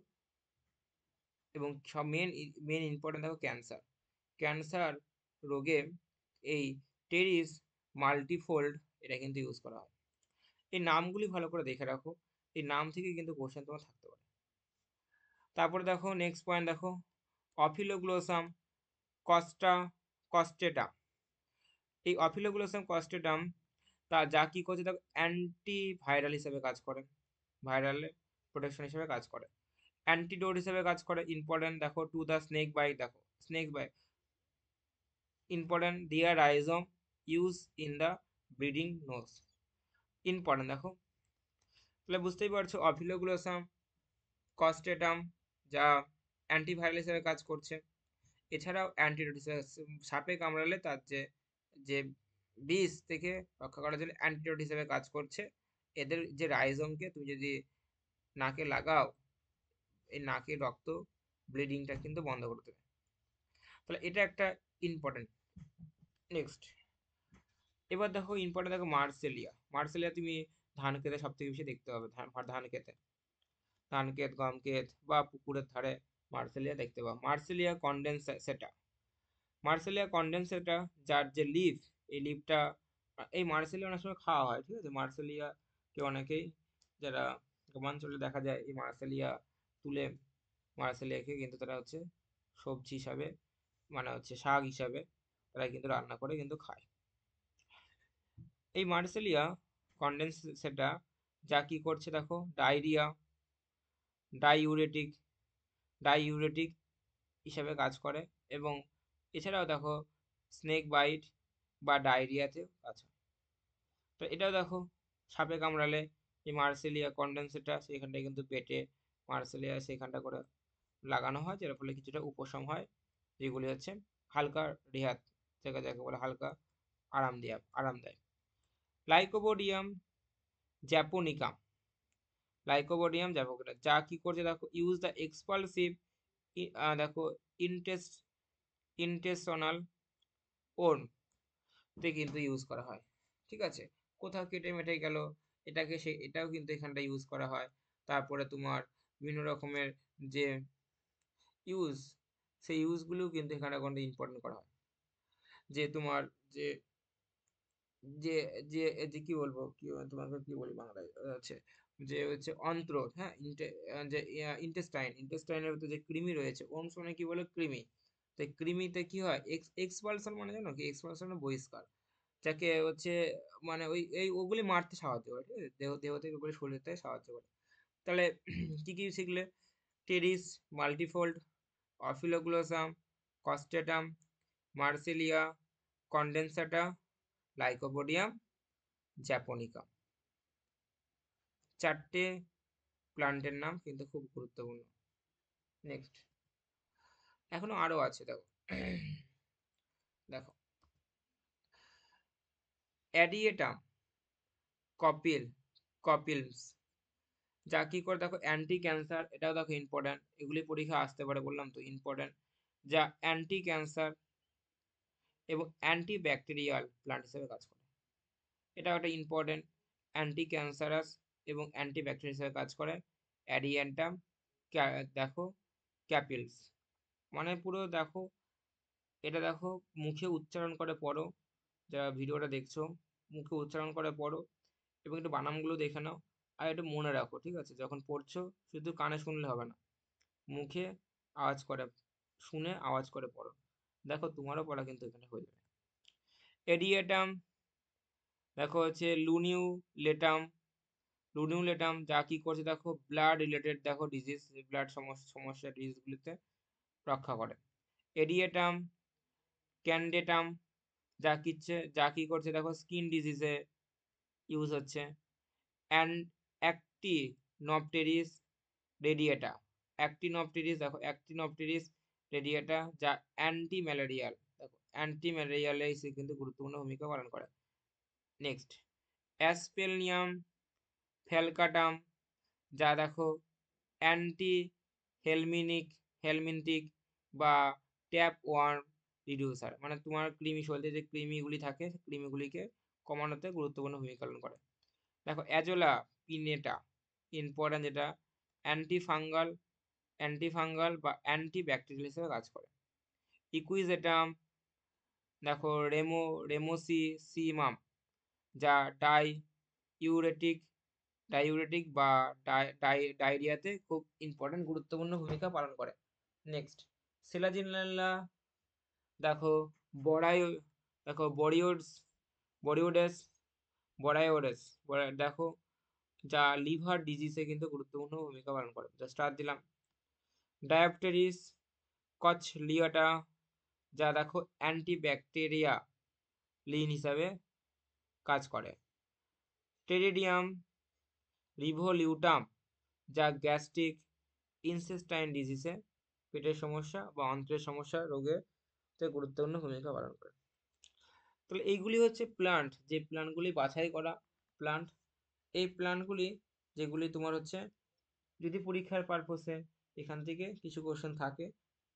এবং সব মেন ইম্পর্টেন্ট দেখো ক্যান্সার, ক্যান্সার রোগে এই টেরিস মাল্টিফোল্ড এটা কিন্তু ইউজ করা হয়। এই নামগুলি ভালো করে দেখে রাখো, এই নাম থেকে কিন্তু কোশ্চেন তোমার থাকতে পারে। তারপরে দেখো নেক্সট পয়েন্ট দেখো, অফিলোগ্লোসাম কস্টা কস্টেটা। এই অফিলোগ্লোসাম কস্টেটাম যা কি করছে দেখো, অ্যান্টি ভাইরাল হিসেবে কাজ করে, ভাইরাল প্রোটেকশন হিসেবে কাজ করে, অ্যান্টিডোট হিসেবে কাজ করে। ইম্পর্টেন্ট দেখো টু দ্য স্নেক বাইট, দেখো snake bite important, their rhizome use in the bleeding nose. Important দেখো, তাহলে বুঝতেই পারছো অফিলোগ্লোসাম কস্টেটাম যা অ্যান্টিভাইরাল হিসেবে কাজ করছে, এছাড়াও অ্যান্টিডোট হিসেবে, সাপে কামড়ালে তার যে যে বিষ থেকে রক্ষা করার জন্য অ্যান্টিডোট হিসেবে কাজ করছে। এদের যে রাইজোমকে তুমি যদি নাকে লাগাও, এই নাকে রক্ত ব্লিডিংটা কিন্তু বন্ধ করে দেবে। তাহলে এটা একটা ইম্পর্টেন্ট। নেক্সট, এবার দেখো ইম্পর্টেন্ট দেখো মার্সেলিয়া। মার্সেলিয়া তুমি ধান খেতে সব থেকে বেশি দেখতে হবে, ধান খেতে, ধান ক্ষেত, গম ক্ষেত বা পুকুরের ধারে মার্সেলিয়া দেখতে পাও। মার্সেলিয়া কন্ডেন্সেটা, মার্সেলিয়া কন্ডেন্সেটা যার যে লিফ, এই লিফটা, এই মার্সেলিয়া অনেক সময় খাওয়া হয়, ঠিক আছে? মার্সেলিয়া কে অনেকেই, যারা গ্রামাঞ্চলে দেখা যায় এই মার্সেলিয়া তুলে, মার্সেলিয়াকে কিন্তু তারা হচ্ছে সবজি হিসাবে, মানে হচ্ছে শাক হিসাবে তারা কিন্তু রান্না করে কিন্তু খায়। এই মার্সেলিয়া কন্ডেন্সেটা যা কি করছে দেখো, ডায়রিয়া, ডাইউরেটিক, ডাইউরেটিক হিসাবে কাজ করে, এবং এছাড়াও দেখো স্নেক বাইট বা ডায়রিয়াতেও কাজ হয়। তো এটাও দেখো, সাপে কামড়ালে এই মার্সেলিয়া কন্ডেন্সেটা সেখানটায় কিন্তু পেটে মার্সেলিয়া সেখানটা করে লাগানো হয়, যার ফলে কিছুটা উপশম হয়, যেগুলি হচ্ছে হালকা রেহাত, যাকে যাকে বলে হালকা আরাম দেয়। লাইকোপোডিয়াম জ্যাপোনিকাম, লাইকোপোডিয়াম জ্যাপোনিকাম যা কি করছে দেখো, ইউজ দ্য এক্সপালসিভ, দেখো ইনটেস্ট ইন্টেসনাল ওন তে কিন্তু ইউজ করা হয়, ঠিক আছে? কোথাও কেটে মেটে গেল, এটাও কিন্তু এখানটা ইউজ করা হয়। তারপরে তোমার বিভিন্ন রকমের যে ইউজ, সেই ইউজগুলোও কিন্তু এখানে কিন্তু ইম্পর্টেন্ট করা হয়। যে তোমার যে যে যে যে কি বলবো, তোমাকে কি বলি বাংলায়, হচ্ছে যে হচ্ছে অন্ত্র, হ্যাঁ, যে ইন্টেস্টাইনের ভিতরে যে কৃমি রয়েছে, ওম শুনে কি বলে কৃমি। তো কৃমিতে কি হয়, এক্সপালশন মানে জানো কি, এক্সপালশন বহিষ্কার, যাকে হচ্ছে মানে ওগুলি মারতে সাহায্য করে, ঠিক আছে? দেহ থেকে ওগুলি সরে যেতে সাহায্য করে। তাহলে কি কি শিখলে, টেরিস মাল্টিফোল্ড, অফিলোগ্লোসাম কস্টেটাম, মার্সেলিয়া কন্ডেন্সাটা, লাইকোপোডিয়াম জ্যাপোনিকা। 4টে প্লান্টের নাম কিন্তু খুব গুরুত্বপূর্ণ। নেক্সট, এখনো আরো আছে দেখো। দেখো অ্যাডিয়েটাম কপিল কপিলস, যা কি করে দেখো অ্যান্টি ক্যান্সার, এটাও দেখো ইম্পর্ট্যান্ট, এগুলি পরীক্ষা আসতে পারে, বললাম তো ইম্পর্ট্যান্ট। যা অ্যান্টি ক্যান্সার এবং অ্যান্টি ব্যাকটেরিয়াল প্লান্ট হিসেবে কাজ করে, এটাও একটা ইম্পর্ট্যান্ট। অ্যান্টি ক্যান্সারাস এবং অ্যান্টি ব্যাকটেরিয়া হিসেবে কাজ করে। অ্যাডিয়েন্টাম দেখো ক্যাপিলস, মানে পুরো দেখো, এটা দেখো মুখে উচ্চারণ করে পড়ো, যারা ভিডিওটা দেখছো মুখে উচ্চারণ করে পড়ো এবং একটু বানানগুলো দেখে নাও, আর একটু মনে রাখো, ঠিক আছে? যখন পড়ছো শুধু কানে শুনলে হবে না, মুখে আওয়াজ করে শুনে আওয়াজ করে পড়ো, দেখো তোমারও পড়া কিন্তু এখানে হয়ে যাবে। এডিয়েটাম দেখো হচ্ছে লুনিউলেটাম, লুনিউলেটাম যা কি করছে দেখো ব্লাড রিলেটেড দেখো ডিজিজ, ব্লাড সমস্যা ডিজিজগুলিতে রক্ষা করে। এডিয়েটাম ক্যান্ডেটাম যা কি করছে দেখো স্কিন ডিজিজে ইউজ হচ্ছে। অ্যান্ড অ্যাক্টিনপটেরিস রেডিয়েটা, অ্যাক্টিনপটেরিস দেখো অ্যাক্টিনপটেরিস রেডিয়েটা যা অ্যান্টি ম্যালেরিয়াল, দেখো অ্যান্টি ম্যালেরিয়ালে এসে কিন্তু গুরুত্বপূর্ণ ভূমিকা পালন করে। নেক্সট অ্যাসপেলনিয়াম ফ্যালকাটাম যা দেখো অ্যান্টি হেলমিনথিক বা ট্যাপ ওয়ার্ম রিডিউসার, মানে তোমার কৃমি শরীরে যে কৃমিগুলি থাকে কৃমিগুলিকে কমানোতে গুরুত্বপূর্ণ ভূমিকা পালন করে। দেখো অ্যাজোলা পিনেটা ইম্পর্ট্যান্ট, যেটা অ্যান্টিফাঙ্গাল বা অ্যান্টি ব্যাকটেরিয়াল হিসেবে কাজ করে। ইকুইজেটাম দেখো রেমোসিমাম যা ইউরেটিক ডাইউরেটিক বা ডায়রিয়াতে খুব ইম্পর্টেন্ট গুরুত্বপূর্ণ ভূমিকা পালন করে। নেক্সট সেলাজিনাল্লা দেখো বড়াই দেখো বরিওডেস বরাইওডেস দেখো যা লিভার ডিজিজে কিন্তু গুরুত্বপূর্ণ ভূমিকা পালন করে, যা স্টার দিলাম। ডায়াবেটিস কচলিয়াটা যা দেখো অ্যান্টিব্যাকটেরিয়া লিন হিসাবে কাজ করে। টেরিডিয়াম রিভোলিউটাম যা গ্যাস্ট্রিক ইনসেস্টাইন ডিজিজে পেটের সমস্যা বা অন্ত্রের সমস্যা রোগে গুরুত্বপূর্ণ ভূমিকা পালন করে। তাহলে এইগুলি হচ্ছে প্লান্ট, যে প্লান্টগুলি বাছাই করা প্লান্ট। এই প্লান্টগুলি যেগুলি তোমার হচ্ছে যদি পরীক্ষার পারপোসে এখান থেকে কিছু কোশ্চেন থাকে,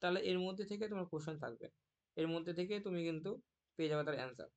তাহলে এর মধ্যে থেকে তোমার কোশ্চেন থাকবে, এর মধ্যে থেকে তুমি কিন্তু পেয়ে যাবে তার অ্যান্সার।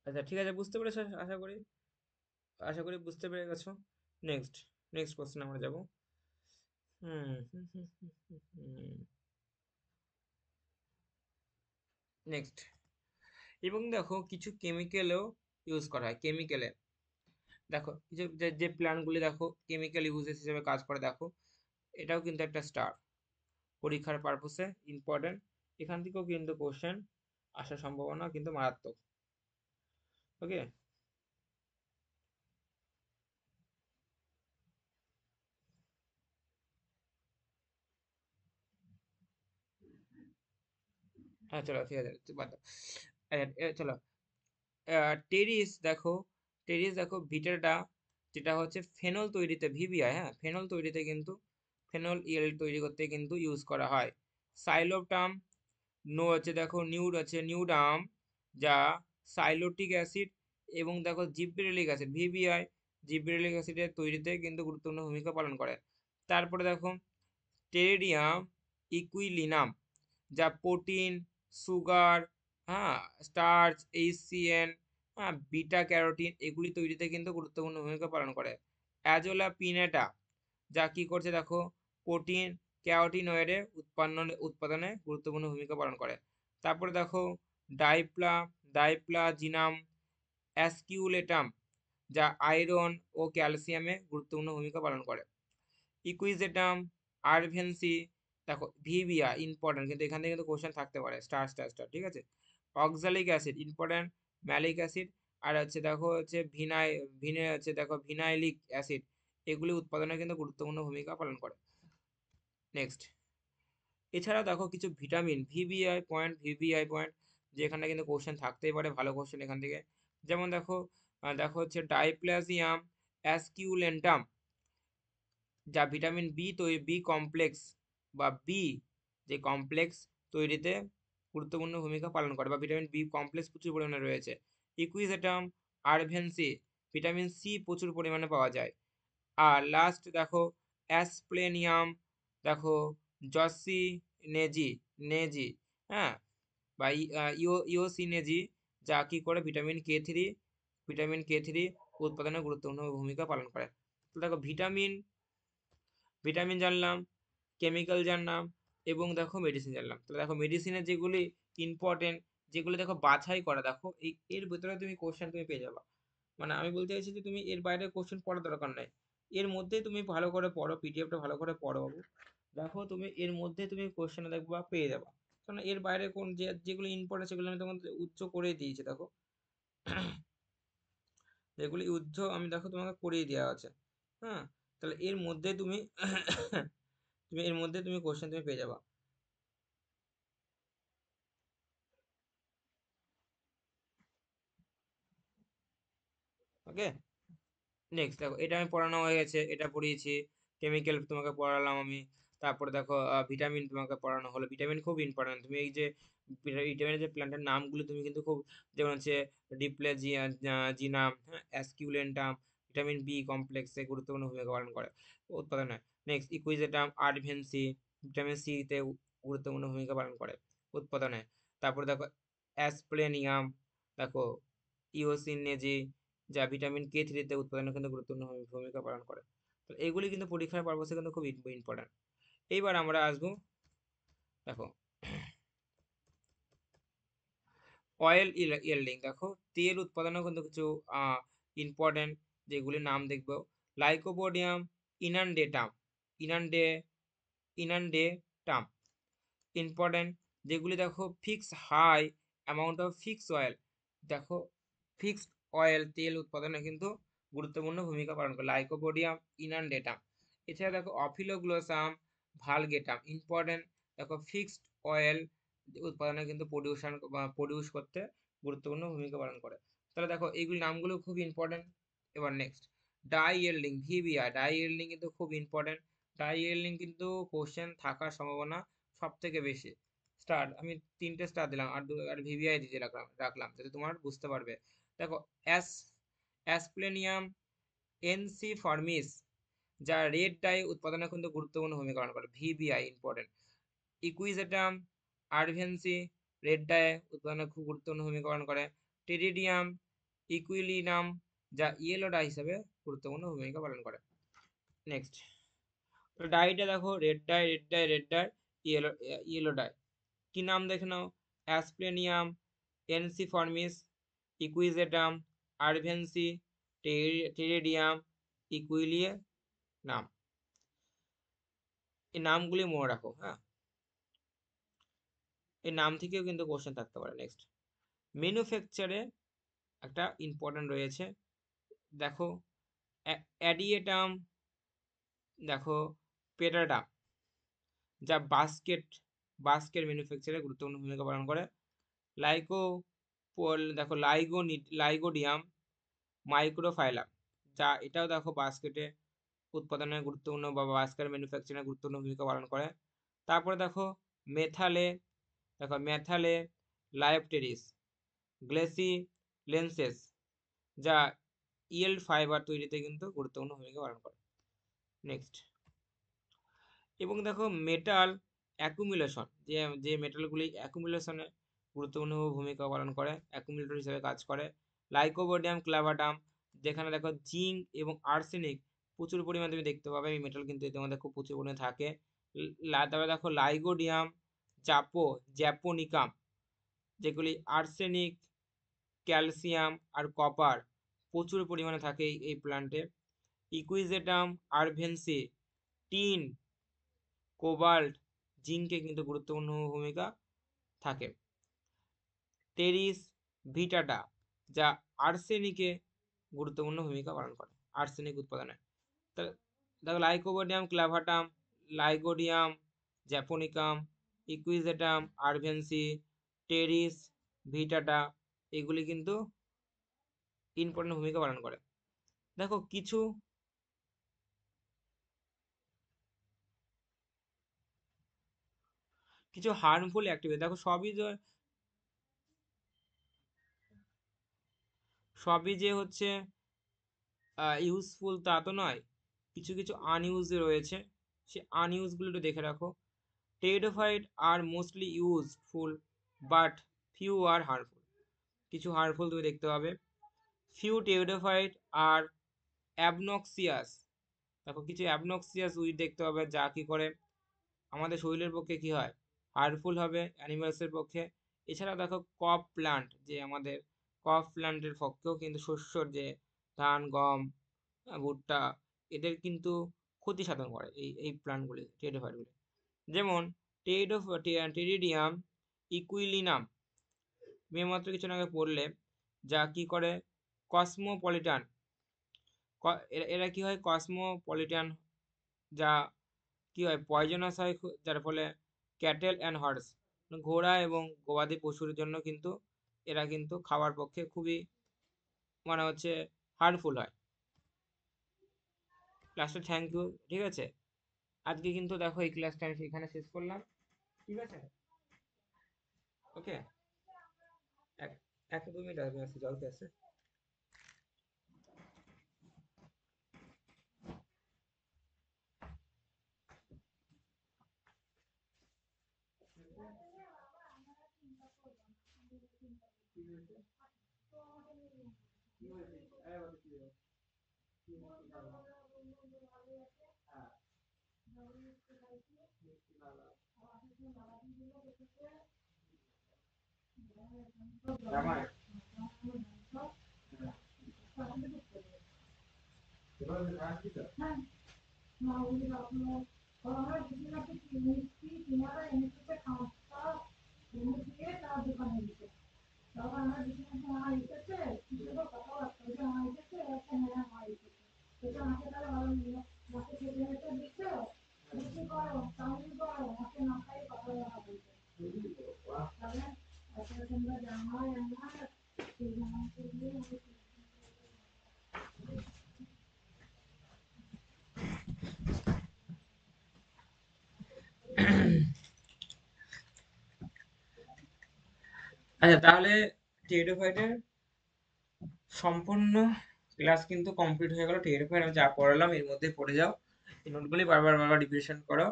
আচ্ছা ঠিক আছে, বুঝতে পেরেছো? আশা করি বুঝতে পেরে গেছো। নেক্সট নেক্সট কোশ্চেন আমরা যাব। নেক্সট এবং দেখো কিছু কেমিক্যালও ইউজ করা হয়, কেমিক্যালে দেখো যে যে যে প্ল্যান্টগুলি দেখো কেমিক্যাল ইউজেস হিসেবে কাজ করে, দেখো এটাও কিন্তু একটা স্টার, পরীক্ষার পারপসে ইম্পর্টেন্ট, এখান থেকেও কিন্তু কোশ্চেন আসার সম্ভাবনা কিন্তু মারাত্মক। ওকে, হ্যাঁ চলো ঠিক আছে, বাদ দাও। আচ্ছা, চলো দেখো টেরিস দেখো ভিটাটা যেটা হচ্ছে ফেনল তৈরিতে ভিভিআই, হ্যাঁ ফেনল তৈরিতে কিন্তু ফেনল ইয়েল তৈরি করতে কিন্তু ইউজ করা হয়। সাইলোটাম নো আছে দেখো নিউডাম যা সাইলোটিক অ্যাসিড এবং দেখো জিব্রেলিক অ্যাসিড ভিভিআই জিব্রেলিক অ্যাসিডের তৈরিতে কিন্তু গুরুত্বপূর্ণ ভূমিকা পালন করে। তারপরে দেখো টেরিডিয়াম ইকুইলিনাম যা প্রোটিন সুগার, হ্যাঁ স্টার্চ এইচসিএন, হ্যাঁ বিটা ক্যারোটিন এগুলি তৈরিতে কিন্তু গুরুত্বপূর্ণ ভূমিকা পালন করে। অ্যাজোলা পিনেটা যা কি করছে দেখো প্রোটিন ক্যারোটিনয়েডের উৎপাদনে গুরুত্বপূর্ণ ভূমিকা পালন করে। তারপরে দেখো ডাইপ্লাজিনাম অ্যাসকিউলেটাম, যা আয়রন ও ক্যালসিয়ামে গুরুত্বপূর্ণ ভূমিকা পালন করে। ইকুইজেটাম আরভেন্সি, দেখো ভিভিয়া ইম্পর্টেন্ট, কিন্তু এখান থেকে কিন্তু কোশ্চেন থাকতে পারে, স্টার স্টার স্টার, ঠিক আছে। Oxalic acid important, malic acid, আর হচ্ছে দেখো হচ্ছে ভিনাইলিক অ্যাসিড, এগুলি উৎপাদনে কিন্তু গুরুত্বপূর্ণ ভূমিকা পালন করে। নেক্সট, এছাড়াও দেখো কিছু ভিভিআই পয়েন্ট, যেখানে কিন্তু কোশ্চেন থাকতেই পারে, ভালো কোশ্চেন এখান থেকে। যেমন দেখো দেখো হচ্ছে ডাইপ্লাজিয়াম অ্যাসকিউলেন্টাম, যা ভিটামিন বি কমপ্লেক্স বা বি যে কমপ্লেক্স তৈরিতে গুরুত্বপূর্ণ ভূমিকা পালন করে, বা ভিটামিন বি কমপ্লেক্স প্রচুর পরিমাণে রয়েছে। ইকুইজেটাম আরভেন্সি, ভিটামিন সি প্রচুর পরিমাণে পাওয়া যায়। আর লাস্ট দেখো অ্যাসপ্লেনিয়াম, দেখো জসি নেজি, হ্যাঁ, বা ইওসিনেজি, যা কি করে ভিটামিন কে থ্রি উৎপাদনে গুরুত্বপূর্ণ ভূমিকা পালন করে। তো দেখো ভিটামিন জানলাম, কেমিক্যাল জানলাম, এবং দেখো মেডিসিন জানলাম। তাহলে দেখো মেডিসিনের যেগুলি ইম্পর্টেন্ট, যেগুলো দেখো বাছাই করা, দেখো এর ভিতরে তুমি কোশ্চেন তুমি পেয়ে যাবা। মানে আমি বলতে চাইছি যে তুমি এর বাইরে কোশ্চেন পড়ার দরকার নাই, এর মধ্যে তুমি ভালো করে পড়ো, পিডিএফটা ভালো করে পড়ো বাবু, দেখো তুমি এর মধ্যে তুমি কোশ্চেন দেখবা পেয়ে যাবা। কারণ এর বাইরে কোন যেগুলো ইম্পর্টেন্ট সেগুলো আমি তোমাকে উচ্চ করে দিয়েছি, দেখো যেগুলি উচ্চ আমি দেখো তোমাকে করিয়ে দেওয়া আছে। হ্যাঁ, তাহলে এর মধ্যে তুমি তুমি এর মধ্যে তুমি কোশ্চেন তুমি পেয়ে যাবা। ওকে, নেক্সট দেখো এটা আমি পড়ানো হয়ে গেছে, এটা পড়িয়েছি, কেমিক্যাল তোমাকে পড়ালাম আমি। তারপরে দেখো ভিটামিন তোমাকে পড়ানো হলো। ভিটামিন খুব ইম্পর্টেন্ট, তুমি এই যে ভিটামিনের যে প্ল্যান্টের নামগুলো তুমি কিন্তু খুব, যেমন হচ্ছে জিনাম, হ্যাঁ, অ্যাসকিউলেন্টাম, ভিটামিন বি কমপ্লেক্সে গুরুত্বপূর্ণ ভূমিকা পালন করে উৎপাদনে। নেক্সট ইকুইজেটাম আরভেন্সি, ভিটামিন সি তে গুরুত্বপূর্ণ ভূমিকা পালন করে উৎপাদনে। তারপরে দেখো অ্যাসপ্লেনিয়াম, দেখো ইওসিনেজি, যা ভিটামিন কে থ্রিতে উৎপাদনে কিন্তু গুরুত্বপূর্ণ ভূমিকা পালন করে। তো এগুলি কিন্তু পরীক্ষার পারপাসে কিন্তু খুব ইম্পর্টেন্ট। এইবার আমরা আসবো, দেখো অয়েল ইয়েল্ডিং, দেখো তেল উৎপাদনেও কিন্তু কিছু ইম্পর্টেন্ট যেগুলির নাম দেখবো। লাইকোপোডিয়াম ইনানডেটাম, ইনানডে ইনানডেটাম ইম্পর্টেন্ট, যেগুলি দেখো fix high amount of fix oil, দেখো ফিক্সড অয়েল তেল উৎপাদনে কিন্তু গুরুত্বপূর্ণ ভূমিকা পালন করে লাইকোপোডিয়াম ইনানডেটাম। এছাড়া দেখো অফিলোগ্লোসাম ভালগেটাম ইম্পর্টেন্ট, দেখো ফিক্সড অয়েল উৎপাদনে কিন্তু প্রডিউস করতে গুরুত্বপূর্ণ ভূমিকা পালন করে। তাহলে দেখো এইগুলি নামগুলো খুব ইম্পর্টেন্ট। এবার next die yielding die yielding কিন্তু খুব ইম্পর্টেন্ট। ডাই ইয়েল্ডিং কিন্তু কোশ্চেন থাকার সম্ভাবনা সব থেকে বেশি। স্টার আমি 3টে স্টার দিলাম, আর ভিভিআই দিয়ে রাখলাম যাতে তোমার বুঝতে পারবে। দেখো অ্যাস অ্যাসপ্লেনিয়াম এনসিফর্মিস, যা রেড ডাই উৎপাদনে কিন্তু গুরুত্বপূর্ণ ভূমিকা পালন করে, ভিভিআই ইম্পর্টেন্ট। ইকুইজেটাম আরভেন্সি, রেড ডাই উৎপাদনে খুব গুরুত্বপূর্ণ ভূমিকা পালন করে। টেরিডিয়াম ইকুইলিনাম, যা ইয়েলো ডাই হিসেবে গুরুত্বপূর্ণ ভূমিকা পালন করে। নেক্সট, তো ডাইটা দেখো red die yellow yellow die, কি নাম দেখে নাও, অ্যাসপ্লেনিয়াম এনসিফর্মিস, ইকুইজেটাম আরভেন্সি, টেরিডিয়াম ইকুইলিয়ে নাম, এই নামগুলি মনে রাখো। হ্যাঁ, এই নাম থেকেও কিন্তু কোশ্চেন থাকতে পারে। নেক্সট, ম্যানুফ্যাকচারে একটা ইম্পর্টেন্ট রয়েছে, দেখো অ্যাডিয়েটাম, দেখো পেটাটাম, যা বাস্কেট ম্যানুফ্যাকচারে গুরুত্বপূর্ণ ভূমিকা পালন করে। লাইকো দেখো লাইগোডিয়াম মাইক্রোফাইলাম, যা এটাও দেখো বাস্কেটে উৎপাদনে গুরুত্বপূর্ণ বা বাস্কেট ম্যানুফ্যাকচারিংয়ে গুরুত্বপূর্ণ ভূমিকা পালন করে। তারপরে মেথালে দেখো মেথালে লায়োপটেরিস গ্লেসিলেন্সেস, যা ইয়েল্ড ফাইবার তৈরিতে কিন্তু গুরুত্বপূর্ণ ভূমিকা পালন করে। নেক্সট, এবং দেখো মেটাল অ্যাকুমুলেশন, যে মেটালগুলি অ্যাকুমুলেশনে গুরুত্বপূর্ণ ভূমিকা পালন করে, অ্যাকুমুলেটর হিসেবে কাজ করে। লাইকোপোডিয়াম ক্লাভাটাম, যেখানে দেখো জিঙ্ক এবং আর্সেনিক প্রচুর পরিমাণে তুমি দেখতে পাবে, এই মেটাল কিন্তু এদের মধ্যে খুব প্রচুর পরিমাণে থাকে। তারপরে দেখো লাইগোডিয়াম, জ্যাপোনিকাম, যেগুলি আর্সেনিক, ক্যালসিয়াম আর কপার প্রচুর পরিমাণে থাকে এই প্ল্যান্টে। ইকুইজেটাম আরভেন্সি টিন, কোবাল্ট, জিঙ্কে কিন্তু গুরুত্বপূর্ণ ভূমিকা থাকে। টেরিস ভিটাটা, যা আর্সেনিকে গুরুত্বপূর্ণ ভূমিকা পালন করে আর্সেনিক উৎপাদনে। দেখো লাইকোপোডিয়াম ক্লাভাটাম, লাইগোডিয়াম, জ্যাপোনিকাম, ইকুইজেটাম আরভেন্সি, টেরিস ভিটাটা, এগুলি কিন্তু ইম্পর্টেন্ট ভূমিকা পালন করে। দেখো কিছু কিছু হার্মফুল অ্যাক্টিভিটি, দেখো সবই যে হচ্ছে ইউজফুল তা তো নয়, কিছু কিছু আনইউজ রয়েছে, সে আনইউজগুলো একটু দেখে রাখো। Pteridophyte are mostly useful but few are harmful, কিছু হার্মফুল তুমি দেখতে পাবে। ফিউ টেরিডোফাইট আর অ্যাবনক্সিয়াস, দেখো কিছু অ্যাবনক্সিয়াস উইড দেখতে পাবে, যা কি করে আমাদের শরীরের পক্ষে কি হয়, হার্মফুল হবে অ্যানিমালসের পক্ষে। এছাড়া দেখো কপ প্লান্ট, যে আমাদের কপ প্লান্টের পক্ষেও কিন্তু শস্যর যে ধান, গম, ভুট্টা, এদের কিন্তু ক্ষতি সাধন করে এই প্লান্টগুলি, টেরিডোফাইটগুলি। যেমন টেরিডিয়াম ইকুইলিনাম, মেয়েমাত্র কিছু আগে পড়লে, যা কি করে কসমোপলিটান, এরা কি হয় কসমোপলিটান, যা কি হয় পয়জনাস হয়, যার ফলে ক্যাটেল অ্যান্ড হর্স, ঘোড়া এবং গবাদি পশুর জন্য কিন্তু এরা কিন্তু খাওয়ার পক্ষে খুবই মানে হচ্ছে হার্মফুল হয়। ক্লাসটা থ্যাংক ইউ, ঠিক আছে। আজকে কিন্তু দেখো এই ক্লাসটা আমি এখানে শেষ করলাম, ঠিক আছে। ওকে, এক 1-2 মিনিট আসবে, জল খেয়ে আসছে। রামায়ণ আচ্ছা, তাহলে টেরিডোফাইটের সম্পূর্ণ ক্লাস কিন্তু কমপ্লিট হয়ে গেল। টেরিডোফাইট আমি যা পড়ালাম এর মধ্যে পড়ে যাও, এই নোটগুলি বারবার বারবার রিভিশন করো,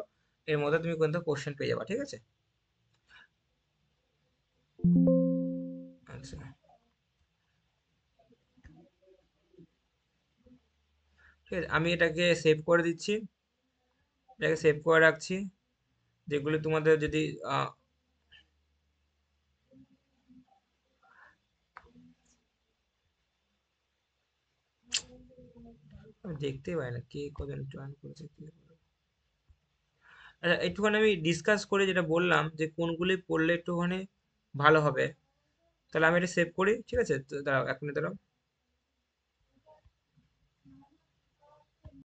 এর মধ্যে তুমি কিন্তু কোশ্চেন পেয়ে যাবা, ঠিক আছে। আচ্ছা, ঠিক আছে, আমি এটাকে সেভ করে দিচ্ছি, এটাকে সেভ করে রাখছি। যেগুলো তোমাদের যদি আমি দেখতেই পাই না কে কজন জয়েন করেছে কি। আচ্ছা, একটুখানি আমি ডিসকাস করে যেটা বললাম যে কোনগুলি পড়লে একটুখানি ভালো হবে, তাহলে আমি এটা সেভ করি, ঠিক আছে। তো দাঁড়াও 1 মিনিট, দাঁড়াও।